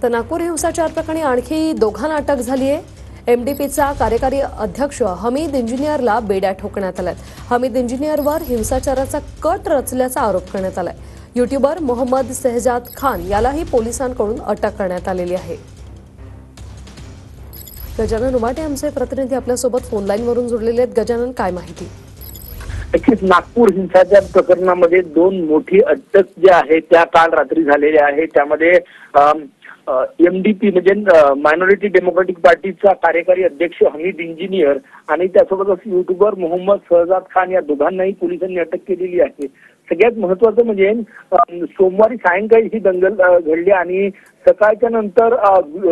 तर नागपूर हिंसाचार प्रकरणी आणखी दोघांना अटक झाली आहे। एमडीपीचा कार्यकारी अध्यक्ष हमीद इंजिनियरला बेड्या ठोकण्यात आल्यात। हमीद इंजिनियरवर हिंसाचाराचा कट रचल्याचा आरोप करण्यात आलाय। यूट्यूबर मोहम्मद शहजाद खान यालाही पोलिसांकडून अटक करण्यात आलेली आहे। गजानन उमाटे आमचे प्रतिनिधी आपल्यासोबत फोन लाईनवरून जोडलेले आहेत। गजानन, काय माहिती? नागपूर हिंसाचार प्रकरणामध्ये दोन मोठी अटक ज्या आहेत त्या काल रात्री झालेल्या आहेत। त्यामध्ये एमडीपी म्हणजे मायनॉरिटी डेमोक्रेटिक पार्टीचा कार्यकारी अध्यक्ष हमीद इंजिनियर आणि त्यासोबतच युट्यूबर मोहम्मद शहजाद खान या दोघांनाही पोलिसांनी अटक केलेली आहे। सगळ्यात महत्त्वाचं म्हणजे सोमवारी सायंकाळी ही दंगल घडली आणि सकाळच्या नंतर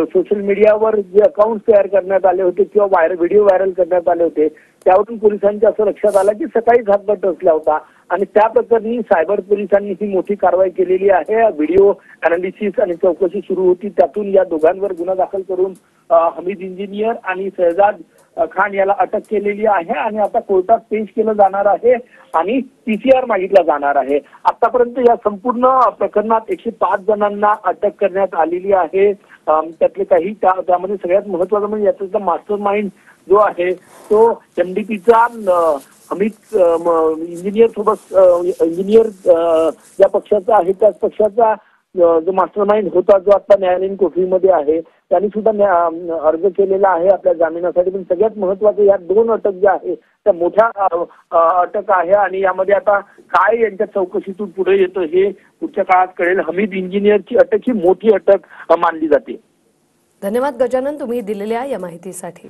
सोशल मीडियावर जे अकाउंट तयार करण्यात आले होते किंवा व्हिडिओ व्हायरल करण्यात आले होते त्यावरून पोलिसांच्या असं लक्षात आलं की सकाळीच हातभार टसला होता आणि त्या प्रकरणी सायबर पोलिसांनी ही मोठी कारवाई केलेली आहे। व्हिडिओ अनालिसिस आणि चौकशी सुरू होती, त्यातून या दोघांवर गुन्हा दाखल करून हमीद इंजिनियर आणि शहजाद खान याला अटक केलेली आहे आणि आता कोर्टात पेश केलं जाणार आहे आणि पीसीआर मागितला जाणार आहे। आतापर्यंत या संपूर्ण प्रकरणात 105 जणांना अटक करण्यात आलेली आहे। त्यातले काही त्यामध्ये सगळ्यात महत्त्वाचं म्हणजे याचा मास्टर माइंड जो आहे तो एमडीपीचा हमीद इंजिनियर सोबत इंजिनियर ज्या पक्षाचा आहे त्याच पक्षाचा जो मास्टर माइंड होता जो आता न्यायालयीन कोठडीमध्ये आहे त्यांनी सुद्धा अर्ज केलेला आहे आपल्या जामिनासाठी। पण सगळ्यात महत्त्वाचं या दोन अटक ज्या आहे त्या मोठ्या अटक आहे आणि यामध्ये आता काय यांच्या चौकशीतून पुढे येतं हे पुढच्या काळात कळेल। हमीद इंजिनियरची अटक ही मोठी अटक मानली जाते। धन्यवाद गजानन, तुम्ही दिलेल्या या माहितीसाठी।